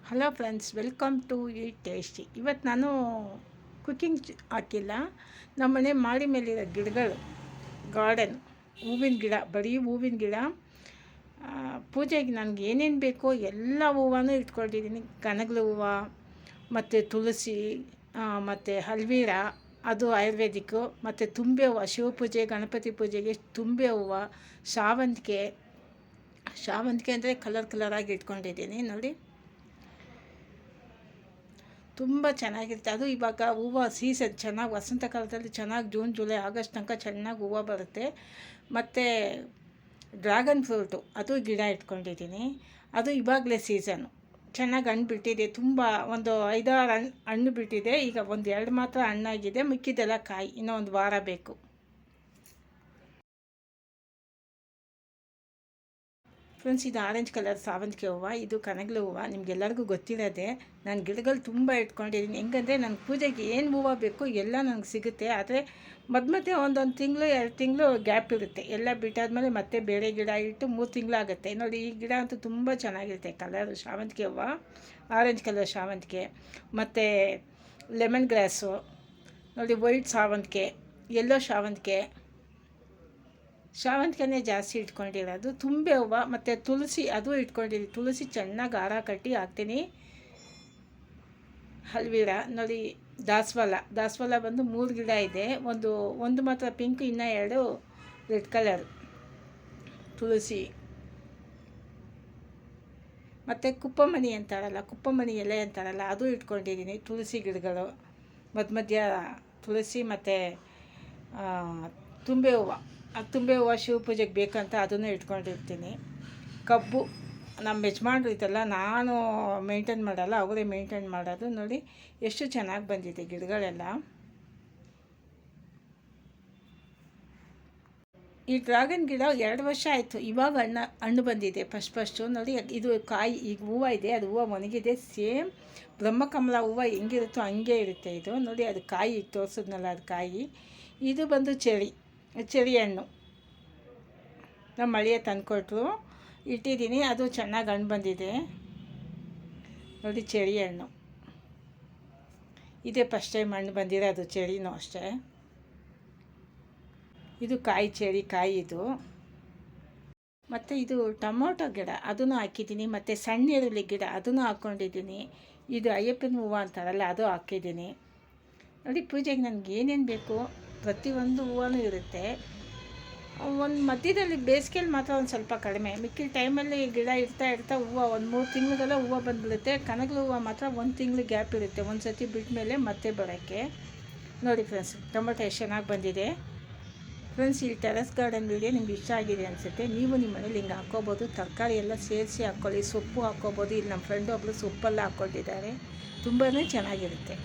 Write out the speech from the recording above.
Hello friends, welcome to eat tasty. ಇವತ್ತು ನಾನು cooking ಹಾಕಿಲ್ಲ. ನಮ್ಮ ಮನೆ ಮಾಡಿ ಮೇಲಿರೋ ಗಿಡಗಳು, ಗಾರ್ಡನ್, ಹೂವಿನ ಗಿಡ, ಬರೀ ಹೂವಿನ ಗಿಡ. ಪೂಜೆಗೆ ನನಗೆ ಏನೇನು ಬೇಕೋ ಎಲ್ಲ ಹೂವನೂ ಇಟ್ಕೊಂಡಿದ್ದೀನಿ. ಕನಗಲು ಹೂವು ಮತ್ತು ತುಳಸಿ ಮತ್ತು ಹಲ್ವೀರ, ಅದು ಆಯುರ್ವೇದಿಕ್ಕು, ಮತ್ತು ತುಂಬೆ ಹೂವು, ಶಿವಪೂಜೆ ಗಣಪತಿ ಪೂಜೆಗೆ ತುಂಬೆ ಹೂವು, ಶಾವಂತಿಗೆ ಅಂದರೆ ಕಲರಾಗಿ ಇಟ್ಕೊಂಡಿದ್ದೀನಿ ನೋಡಿ. ತುಂಬ ಚೆನ್ನಾಗಿರುತ್ತೆ. ಅದು ಇವಾಗ ಹೂವು ಸೀಸನ್ ಚೆನ್ನಾಗಿ, ವಸಂತ ಕಾಲದಲ್ಲಿ ಚೆನ್ನಾಗಿ ಜೂನ್ ಜುಲೈ ಆಗಸ್ಟ್ ತನಕ ಚೆನ್ನಾಗಿ ಹೂವು ಬರುತ್ತೆ. ಮತ್ತು ಡ್ರ್ಯಾಗನ್ ಫ್ರೂಟು, ಅದು ಗಿಡ ಇಟ್ಕೊಂಡಿದ್ದೀನಿ. ಅದು ಇವಾಗಲೇ ಸೀಸನ್ನು, ಚೆನ್ನಾಗಿ ಹಣ್ಣು ಬಿಟ್ಟಿದೆ. ತುಂಬ ಒಂದು 5-6 ಹಣ್ಣು ಬಿಟ್ಟಿದೆ. ಈಗ 1-2 ಮಾತ್ರ ಹಣ್ಣಾಗಿದೆ, ಮಿಕ್ಕಿದೆಲ್ಲ ಕಾಯಿ. ಇನ್ನೂ ಒಂದು ವಾರ ಬೇಕು. ಫ್ರೆಂಡ್ಸ್, ಇದು ಆರೆಂಜ್ ಕಲರ್ ಸಾವಂತಿಗೆ ಹೂವು, ಇದು ಕನಗಲು ಹೂವು. ನಿಮಗೆಲ್ಲರಿಗೂ ಗೊತ್ತಿರೋದೆ. ನಾನು ಗಿಡಗಳು ತುಂಬ ಇಟ್ಕೊಂಡಿದ್ದೀನಿ. ಹೆಂಗಂದರೆ ನನ್ನ ಪೂಜೆಗೆ ಏನು ಹೂವು ಬೇಕು ಎಲ್ಲ ನನಗೆ ಸಿಗುತ್ತೆ. ಆದರೆ ಮಧ್ಯೆ ಒಂದೊಂದು ತಿಂಗಳು 2 ತಿಂಗಳು ಗ್ಯಾಪ್ ಇರುತ್ತೆ. ಎಲ್ಲ ಬಿಟ್ಟಾದ್ಮೇಲೆ ಮತ್ತೆ ಬೇರೆ ಗಿಡ ಇಟ್ಟು 3 ತಿಂಗಳಾಗುತ್ತೆ ನೋಡಿ. ಈ ಗಿಡ ಅಂತೂ ತುಂಬ ಚೆನ್ನಾಗಿರುತ್ತೆ. ಕಲರು ಶಾವಂತಿಗೆ ಹೂವು, ಆರೆಂಜ್ ಕಲರ್ ಶಾವಂತಿಗೆ, ಮತ್ತು ಲೆಮನ್ ಗ್ರಾಸು ನೋಡಿ, ವೈಟ್ ಶಾವಂತಿಗೆ, ಯೆಲ್ಲೋ ಶಾವಂತಿಗೆನೇ ಜಾಸ್ತಿ ಇಟ್ಕೊಂಡಿರೋದು. ತುಂಬೆ ಹೂವು ಮತ್ತು ತುಳಸಿ, ಅದು ಇಟ್ಕೊಂಡಿದ್ದೀನಿ. ತುಳಸಿ ಚೆನ್ನಾಗಿ ಹಾರ ಕಟ್ಟಿ ಹಾಕ್ತೀನಿ. ಹಲ್ವೀರ ನೋಡಿ, ದಾಸವಾಳ ಬಂದು 3 ಗಿಡ ಇದೆ. ಒಂದು ಮಾತ್ರ ಪಿಂಕ್, ಇನ್ನೂ 2 ರೆಡ್ ಕಲರ್. ತುಳಸಿ ಮತ್ತು ಕುಪ್ಪಮಣಿ ಅಂತಾರಲ್ಲ, ಕುಪ್ಪಮಣಿ ಎಲೆ ಅಂತಾರಲ್ಲ, ಅದು ಇಟ್ಕೊಂಡಿದ್ದೀನಿ. ತುಳಸಿ ಗಿಡಗಳು ಮಧ್ಯ ತುಳಸಿ ಮತ್ತು ತುಂಬೆ ಹೂವು. ಆ ತುಂಬೆ ಹೂವು ಶಿವಪೂಜೆಗೆ ಬೇಕಂತ ಅದನ್ನು ಇಟ್ಕೊಂಡಿರ್ತೀನಿ. ಕಬ್ಬು ನಮ್ಮ ಯಜಮಾನ್ರು ಇತ್ತಲ್ಲ, ನಾನು ಮೇಂಟೈನ್ ಮಾಡಲ್ಲ, ಅವರೇ ಮೇಂಟೈನ್ ಮಾಡೋದು ನೋಡಿ. ಎಷ್ಟು ಚೆನ್ನಾಗಿ ಬಂದಿದೆ ಗಿಡಗಳೆಲ್ಲ. ಈ ಡ್ರ್ಯಾಗನ್ ಗಿಡ 2 ವರ್ಷ ಆಯಿತು, ಇವಾಗ ಹಣ್ಣು ಬಂದಿದೆ. ಫಸ್ಟು ನೋಡಿ, ಇದು ಕಾಯಿ, ಈಗ ಹೂವು ಇದೆ, ಅದು ಹೂವು ಒಣಗಿದೆ. ಸೇಮ್ ಬ್ರಹ್ಮಕಮಲ ಹೂವು ಹೆಂಗಿರುತ್ತೋ ಹಂಗೆ ಇರುತ್ತೆ ಇದು ನೋಡಿ. ಅದು ಕಾಯಿ ತೋರಿಸಿದ್ನಲ್ಲ, ಅದು ಕಾಯಿ. ಇದು ಬಂದು ಚೆರಿ ಹಣ್ಣು, ನಮ್ಮ ಮಳೆಯ ತಂದುಕೊಟ್ರು, ಇಟ್ಟಿದ್ದೀನಿ. ಅದು ಚೆನ್ನಾಗಿ ಹಣ್ಣು ಬಂದಿದೆ ನೋಡಿ. ಚೆರಿ ಹಣ್ಣು ಇದೇ ಫಸ್ಟ್ ಟೈಮ್ ಹಣ್ಣು ಬಂದಿರೋದು, ಚೆರಿನೂ ಅಷ್ಟೇ. ಇದು ಚೆರಿ ಕಾಯಿ ಇದು. ಮತ್ತು ಇದು ಟೊಮೊಟೊ ಗಿಡ, ಅದನ್ನು ಹಾಕಿದ್ದೀನಿ. ಮತ್ತು ಸಣ್ಣ ಈರುಳ್ಳಿ ಗಿಡ, ಅದನ್ನು ಹಾಕ್ಕೊಂಡಿದ್ದೀನಿ. ಇದು ಅಯ್ಯಪ್ಪನ ಹೂವು ಅಂತಾರಲ್ಲ, ಅದು ಹಾಕಿದ್ದೀನಿ ನೋಡಿ. ಪೂಜೆಗೆ ನನಗೆ ಏನೇನು ಬೇಕು ಪ್ರತಿಯೊಂದು ಹೂವೂ ಇರುತ್ತೆ. ಒಂದು ಮಧ್ಯದಲ್ಲಿ ಬೇಸಿಗೆಯಲ್ಲಿ ಮಾತ್ರ ಒಂದು ಸ್ವಲ್ಪ ಕಡಿಮೆ, ಮಿಕ್ಕಿದ ಟೈಮಲ್ಲಿ ಗಿಡ ಇರ್ತಾ ಹೂವು 1-3 ತಿಂಗಳಿಗೆಲ್ಲ ಹೂವು ಬಂದುಬಿಡುತ್ತೆ. ಕನಗಲು ಹೂವು ಮಾತ್ರ 1 ತಿಂಗಳು ಗ್ಯಾಪ್ ಇರುತ್ತೆ, ಒಂದು ಸರ್ತಿ ಬಿಟ್ಟ ಮೇಲೆ ಮತ್ತೆ ಬರೋಕ್ಕೆ. ನೋಡಿ ಫ್ರೆಂಡ್ಸ್, ಟೊಮೊಟೊ ಎಷ್ಟು ಚೆನ್ನಾಗಿ ಬಂದಿದೆ. ಫ್ರೆಂಡ್ಸ್, ಈ ಟೆರೆಸ್ ಗಾರ್ಡನ್ ವೀಡಿಯೋ ನಿಮ್ಗೆ ಇಷ್ಟ ಆಗಿದೆ ಅನಿಸುತ್ತೆ. ನೀವು ನಿಮ್ಮ ಮನೇಲಿ ಹಿಂಗೆ ಹಾಕ್ಕೋಬೋದು. ತರಕಾರಿ ಎಲ್ಲ ಸೇರಿಸಿ ಹಾಕ್ಕೊಳ್ಳಿ, ಸೊಪ್ಪು ಹಾಕ್ಕೋಬೋದು. ಇಲ್ಲಿ ನಮ್ಮ ಫ್ರೆಂಡ್ ಒಬ್ಬರು ಸೊಪ್ಪೆಲ್ಲ ಹಾಕ್ಕೊಂಡಿದ್ದಾರೆ, ತುಂಬಾ ಚೆನ್ನಾಗಿರುತ್ತೆ.